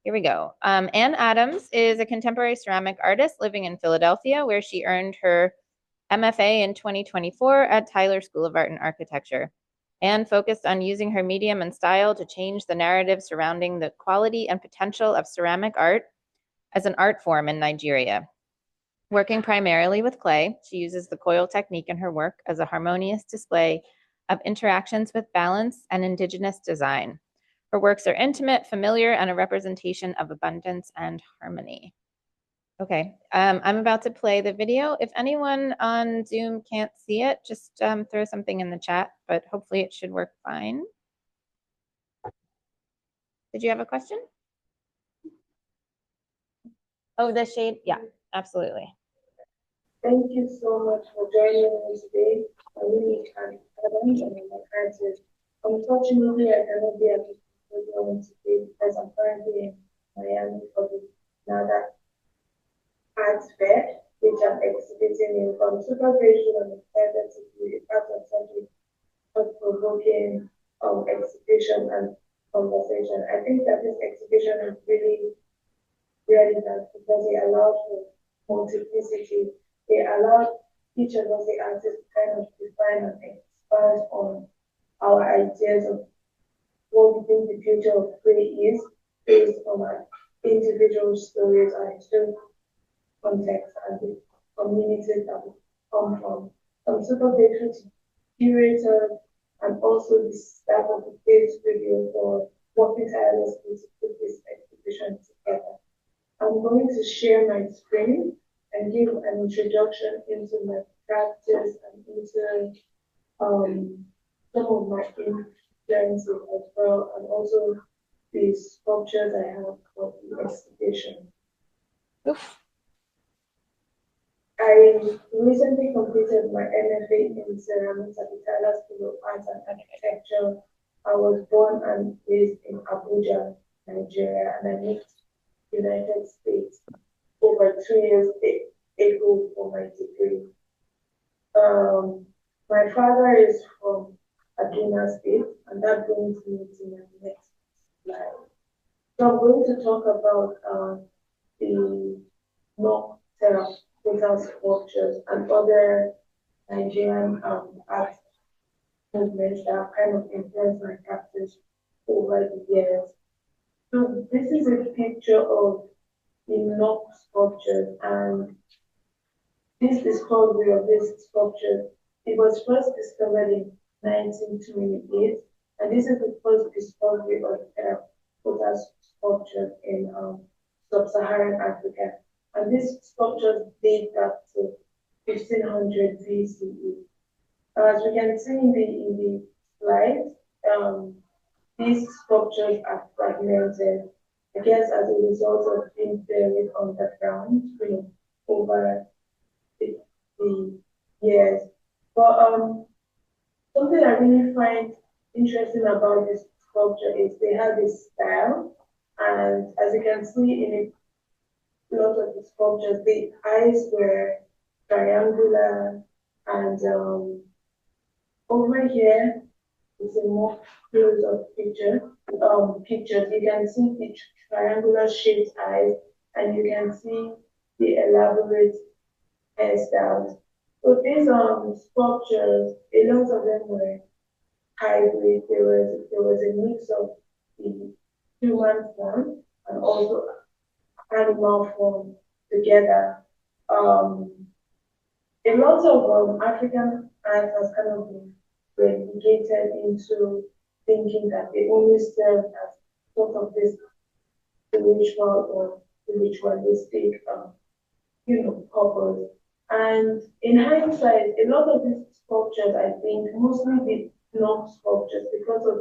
here we go. Anne Adams is a contemporary ceramic artist living in Philadelphia, where she earned her MFA in 2024 at Tyler School of Art and Architecture. Anne focused on using her medium and style to change the narrative surrounding the quality and potential of ceramic art as an art form in Nigeria. Working primarily with clay, she uses the coil technique in her work as a harmonious display of interactions with balance and indigenous design. Her works are intimate, familiar, and a representation of abundance and harmony. Okay, I'm about to play the video. If anyone on Zoom can't see it, just throw something in the chat, but hopefully it should work fine. Did you have a question? Oh, the shade? Yeah, absolutely. Thank you so much for joining me today. I really can't answers. Unfortunately, I cannot be at the program today because I'm currently in Miami for the NADA Arts Fair, which I'm exhibiting in. I'm super grateful and excited to be part of such a thought-provoking exhibition and conversation. I think that this exhibition is really relevant because it allows for multiplicity. It allows each of us, the artists, to kind of define and expand on our ideas of what we think the future of play is based on our individual stories, our historical context, and the communities that we come from. I'm super grateful to curators and also the staff of the Face Studio for working tirelessly to put this exhibition together. I'm going to share my screen and give an introduction into my practice and into some of my influences as well, and also the sculptures I have for the exhibition. Oof. I recently completed my MFA in ceramics at the Tyler School of Arts and Architecture. I was born and raised in Abuja, Nigeria, and I moved to the United States over 2 years ago for my degree. My father is from Kaduna State, and that brings me to my next slide. So I'm going to talk about the mock terracotta sculptures and other Nigerian art movements that have kind of influenced my practice over the years. So this is a picture of the mock sculptures, and this discovery of this sculpture, it was first discovered in 1928, and this is the first discovery of terracotta sculptures in sub-Saharan Africa. And these sculptures date back to 1500 BCE. As we can see in the slide, these sculptures are fragmented, I guess, as a result of being buried underground, over the years. But something I really find interesting about this sculpture is they have this style, and as you can see in a lot of the sculptures, the eyes were triangular, and over here is a more close-up picture. Pictures you can see the triangular shaped eyes, and you can see the elaborate hairstyles. So these sculptures, a lot of them were hybrid. There was a mix of the human form and also animal form together. A lot of African art has kind of been relegated into thinking that they only serve as sort of this spiritual or ritualistic, purpose. And in hindsight, a lot of these sculptures, I think, mostly the block sculptures, because of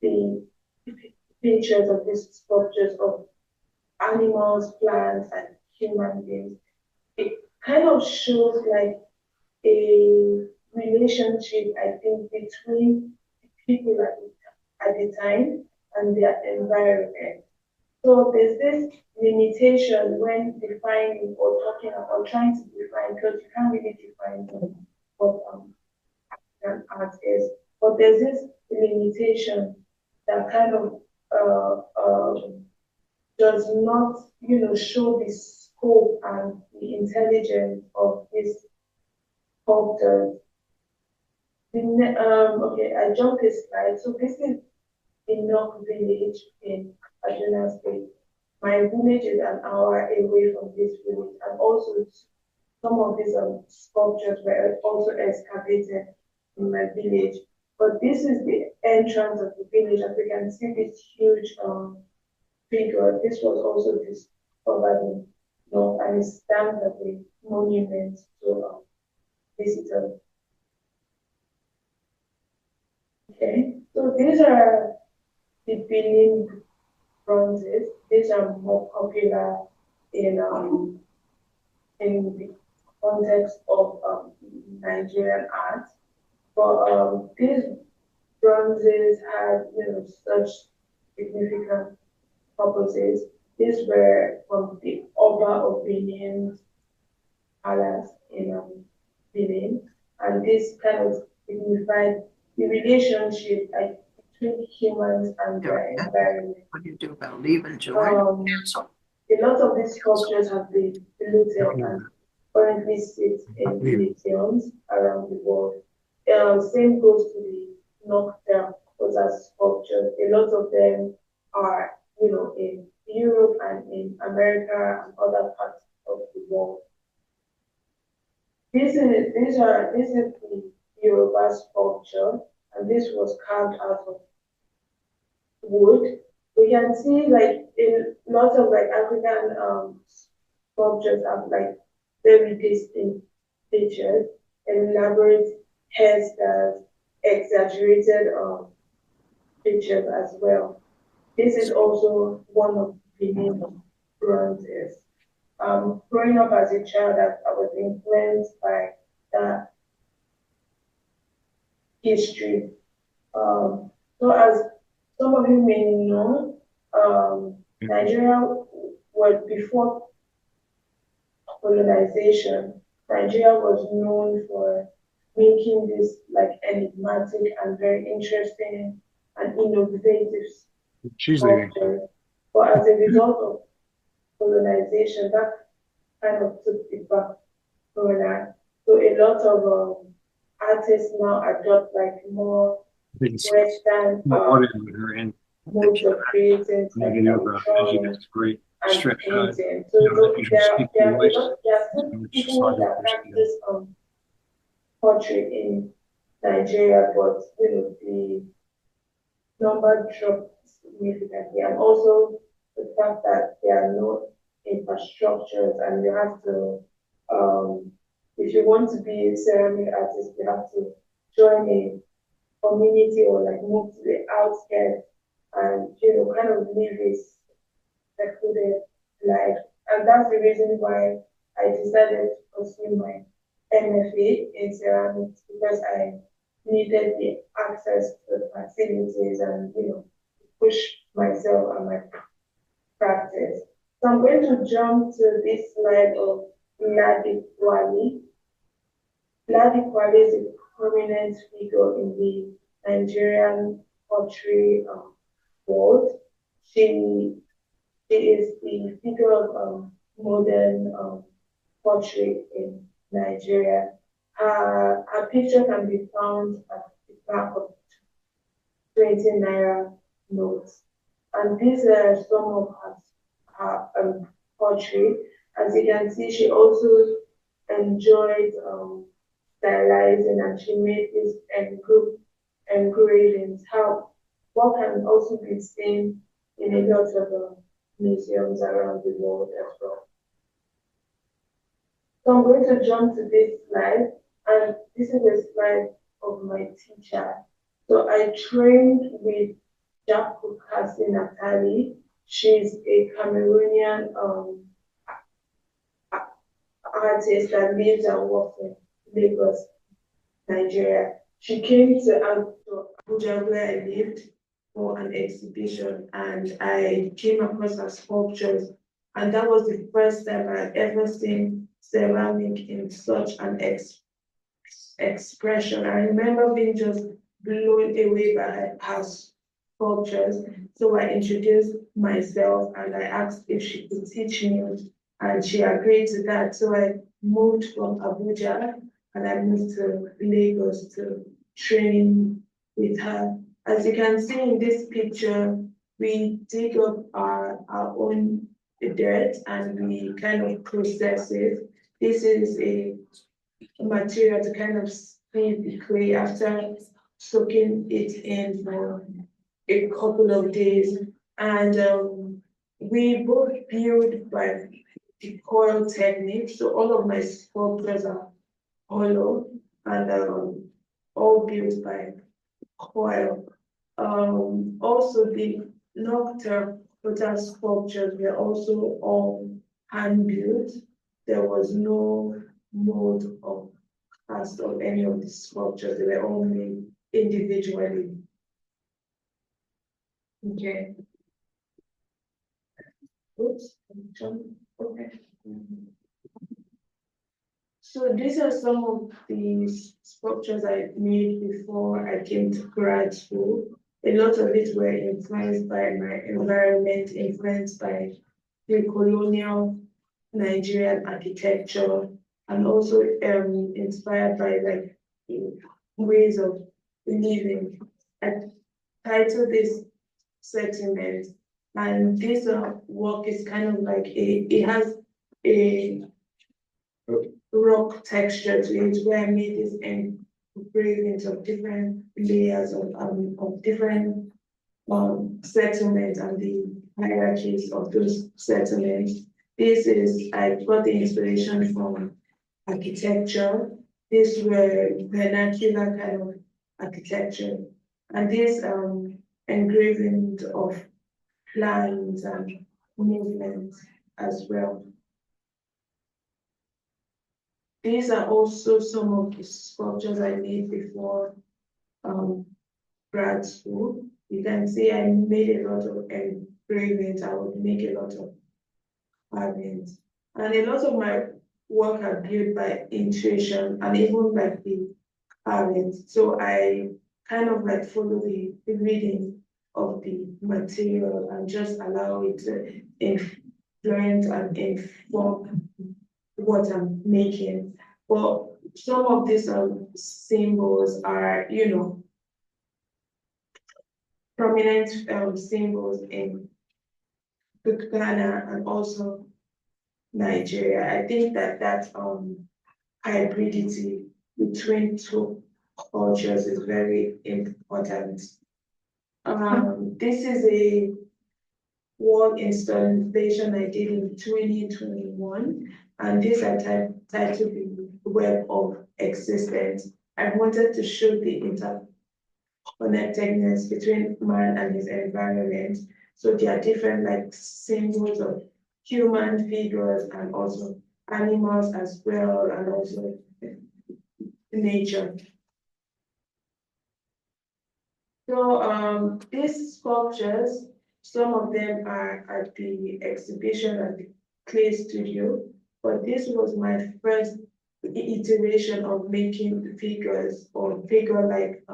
the pictures of these sculptures of animals, plants, and human beings, it kind of shows like a relationship, I think, between people at the time and their environment. So there's this limitation when defining or talking about trying to define, because you can't really define what an art is. But there's this limitation that kind of does not, show the scope and the intelligence of these sculptors. Okay, I jumped a slide. So this is Enoch village in Kaduna State. My village is an hour away from this village, and also some of these sculptures were also excavated in my village. But this is the entrance of the village. As you can see, this huge figure. This was also discovered in North, and it stands as a monument to visitors. Okay, so these are the Benin bronzes. These are more popular in the context of Nigerian art. But these bronzes had, such significant purposes. These were from the Oba of Benin's palace in Benin, and this kind of signified the relationship between humans and their environment. What do you do about leaving, Joy? A lot of these sculptures have been looted and currently sit in museums around the world. Same goes to the Nocturne, those are sculptures. A lot of them are, in Europe and in America and other parts of the world. This is the Yoruba sculpture, and this was carved out of wood. We can see like in lots of like African sculptures have like very distinct features, elaborate hairstyles, exaggerated features as well. This is also one of the main bronzes. Growing up as a child, I was influenced by that history. So as some of you may know, Nigeria was before colonization. Nigeria was known for making this like enigmatic and very interesting and innovative sculptures. But as a result of colonization, that kind of took the back corner. So a lot of artists now adopt like more Western modes of creating, like drawing and painting. So there are some people that practice pottery in Nigeria, but the number dropped significantly, and also the fact that there are no infrastructures, and you have to, if you want to be a ceramic artist, you have to join a community or like move to the outskirts and kind of live a secluded life. And that's the reason why I decided to pursue my MFA in ceramics, because I needed the access to the facilities and push myself and my practice. So I'm going to jump to this slide of Ladi Kwali. Ladi Kwali is a prominent figure in the Nigerian pottery world. She is the figure of modern pottery in Nigeria. Her picture can be found at the back of 20 naira notes. And these are some of her pottery. As you can see, she also enjoyed stylizing, and she made these engravings. What can also be seen in a lot of museums around the world as well. So I'm going to jump to this slide, and this is a slide of my teacher. So I trained with Jakukasi Natali. She's a Cameroonian artist that lives and works in Lagos, Nigeria. She came to Abuja, where I lived, for an exhibition, and I came across her sculptures, and that was the first time I had ever seen ceramic in such an expression. I remember being just blown away by her sculptures. So I introduced myself and I asked if she could teach me, and she agreed to that. So I moved from Abuja and I moved to Lagos to train with her. As you can see in this picture, we dig up our own dirt and we kind of process it. This is a material to kind of sieve the clay after soaking it in for a couple of days. And we both build by the coil technique. So all of my sculptures are hollow and all built by coil. Also the nocturne sculptures were also all hand built. There was no mold of cast of any of the sculptures. They were all made individually. Okay. Oops. Okay. So these are some of the sculptures I made before I came to grad school. A lot of it were influenced by my environment, influenced by the colonial Nigerian architecture, and also inspired by like ways of living. I titled this Settlement, and this work is kind of like it has a rock texture to it, where I made this engravings of different layers of different settlements and the hierarchies of those settlements. This is, I got the inspiration from architecture. These were vernacular kind of architecture. And this engravings of plans and movements as well. These are also some of the sculptures I made before grad school. You can see I made a lot of engravings. I would make a lot of carvings. And a lot of my work are built by intuition and even like the carvings. So I kind of like follow the reading of the material and just allow it to influence and inform what I'm making. But some of these symbols are, prominent symbols in Ghana and also Nigeria. I think that hybridity between two cultures is very important. This is a wall installation I did in 2021, and this I titled the Web of Existence. I wanted to show the interconnectedness between man and his environment. So there are different like symbols of human figures and also animals as well, and also nature. So these sculptures, some of them are at the exhibition at the Clay Studio, but this was my first iteration of making figures or figure-like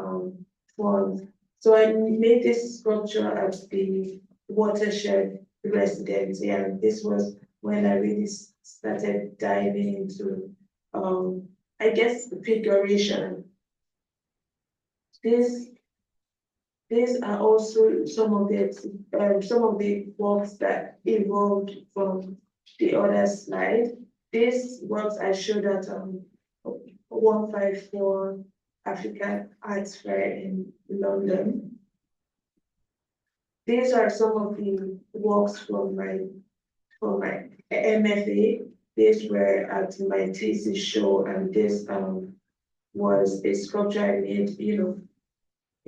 forms. So I made this sculpture at the Watershed Residency, and this was when I really started diving into, I guess, figuration. These are also some of the works that evolved from the other slide. These works I showed at 154 African Arts Fair in London. These are some of the works from my MFA. These were at my thesis show, and this was a sculpture I made,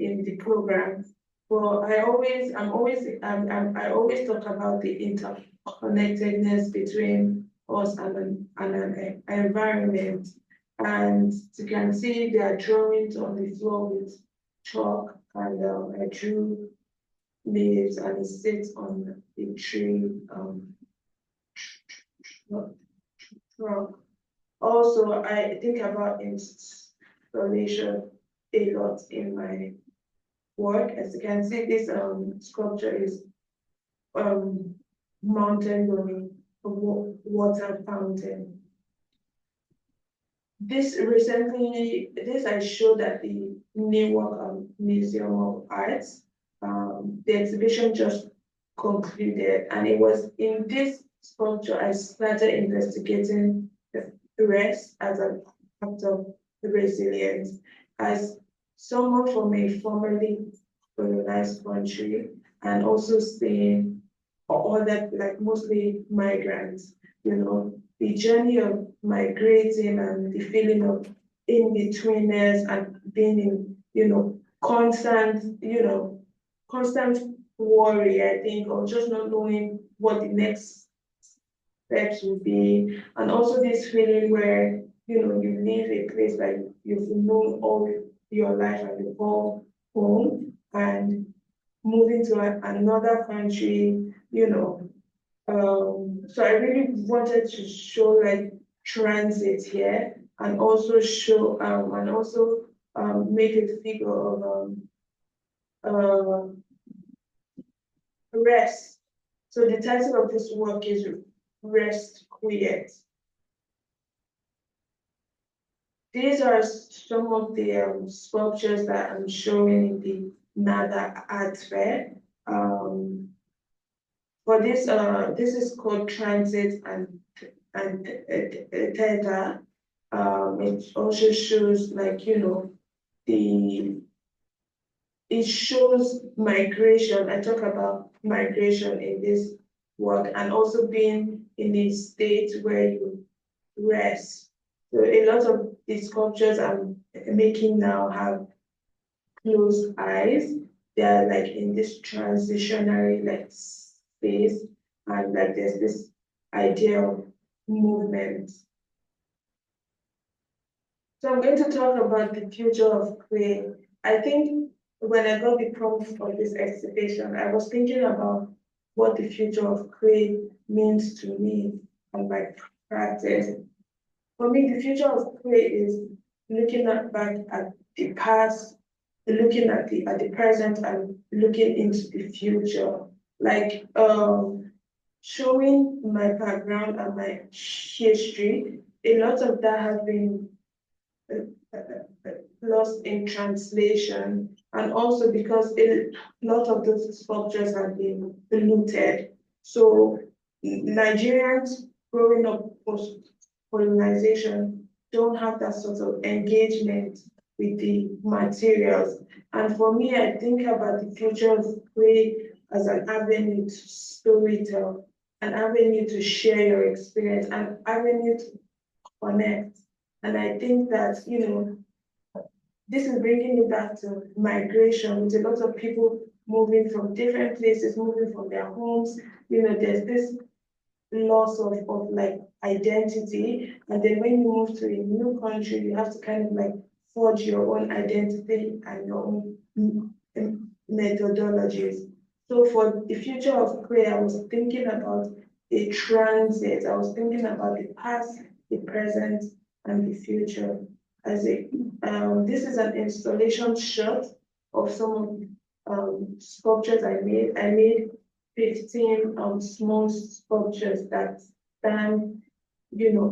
in the program. But I always talk about the interconnectedness between us and an environment. And you can see there are drawings on the floor with chalk, and I drew leaves and it sits on the tree trunk. Also, I think about installation a lot in my work. As you can see, this sculpture is mounted on a water fountain. This I showed at the Newark Museum of Arts. The exhibition just concluded, and it was in this sculpture I started investigating the rest as an act of resilience. As someone from a formerly colonized country, and also seeing all that, like mostly migrants, the journey of migrating and the feeling of in-betweenness and being in, constant worry, I think, or just not knowing what the next steps will be. And also this feeling where, you leave a place that you've known all your life and you call home, and moving to another country, so I really wanted to show like transit here, and also show make a figure of rest. So the title of this work is Rest Quiet. These are some of the sculptures that I'm showing in the NADA Art Fair. For this is called Transit and Theta. It also shows like, it shows migration. I talk about migration in this work, and also being in a state where you rest. So a lot of the sculptures I'm making now have closed eyes. They're like in this transitionary like space, and like there's this idea of movement. So I'm going to talk about the future of clay. I think when I got the prompt for this exhibition, I was thinking about what the future of clay means to me and my practice. For me, the future of clay is looking back at the past, looking at the present, and looking into the future. Like showing my background and my history, a lot of that has been lost in translation, and also because a lot of those sculptures have been looted. So Nigerians growing up post-colonization don't have that sort of engagement with the materials. And for me, I think about the future of clay as an avenue to storytell, an avenue to share your experience, an avenue to connect. And I think that, this is bringing me back to migration, with a lot of people moving from different places, moving from their homes. There's this loss of like identity. And then when you move to a new country, you have to kind of like forge your own identity and your own methodologies. So for the future of clay, I was thinking about a transit. I was thinking about the past, the present, and the future. This is an installation shot of some of sculptures I made. I made 15 small sculptures that stand,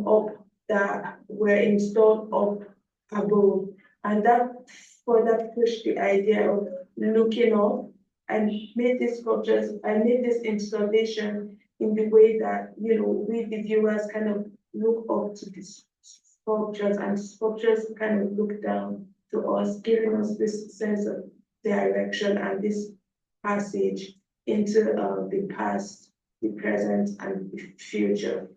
up, that were installed up above. And that further pushed the idea of looking up, and made these sculptures, I made this installation in the way that, we the viewers kind of look up to these sculptures, and sculptures kind of look down to us, giving us this sense of direction and this passage into the past, the present, and the future.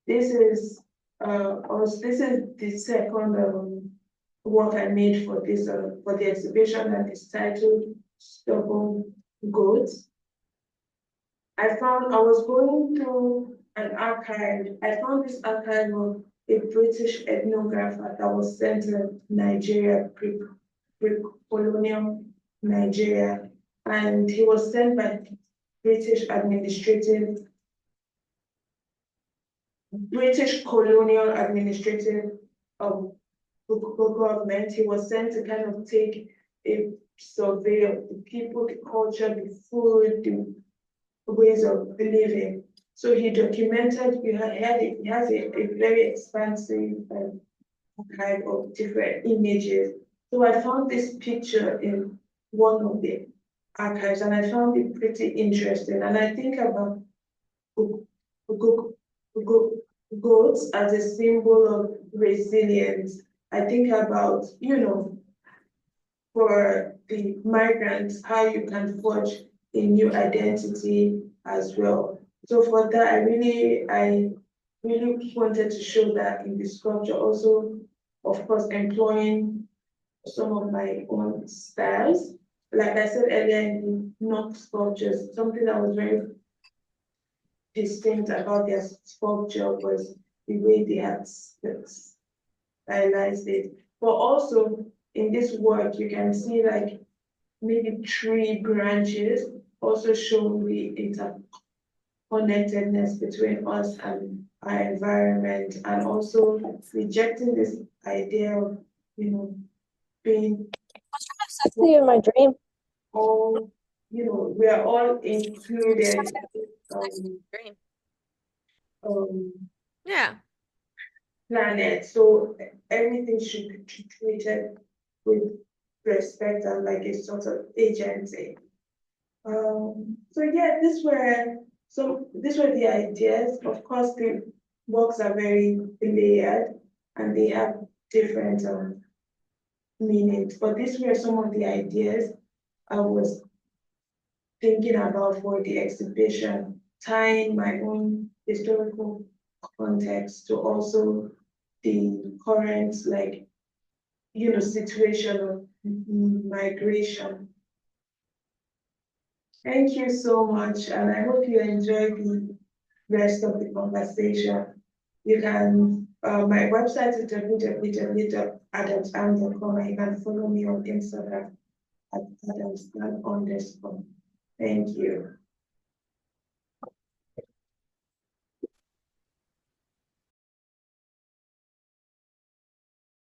This is the second work I made for this for the exhibition, and it's titled Stubborn Goats. I was going through an archive. I found this archive of a British ethnographer that was sent to Nigeria, pre-colonial Nigeria, and he was sent by British colonial administrative government. He was sent to kind of take a survey of the people, the culture, the food, the ways of living. So he documented, he has a very expansive archive of different images. So I found this picture in one of the archives and I found it pretty interesting. And I think about goats as a symbol of resilience. I think about, for the migrants, how you can forge a new identity as well. So for that, I really wanted to show that in the sculpture. Also, of course, employing some of my own styles. Like I said earlier in the knock sculptures, something that was very distinct about their sculpture was the way they had stylized it. But also in this work, you can see like maybe tree branches also show the interconnectedness between us and our environment, and also rejecting this idea of, being Sexy in my dream. all, we are all included um, Dream. um, Yeah. planet. So everything should be treated with respect and like a sort of agency. So yeah, these were the ideas. Of course, the works are very layered and they have different meanings. But these were some of the ideas I was thinking about for the exhibition, tying my own historical context to also the current situation of migration. Thank you so much, and I hope you enjoy the rest of the conversation. You can, my website is www.adamsam.com, and you can follow me on Instagram at adamsam_. Thank you.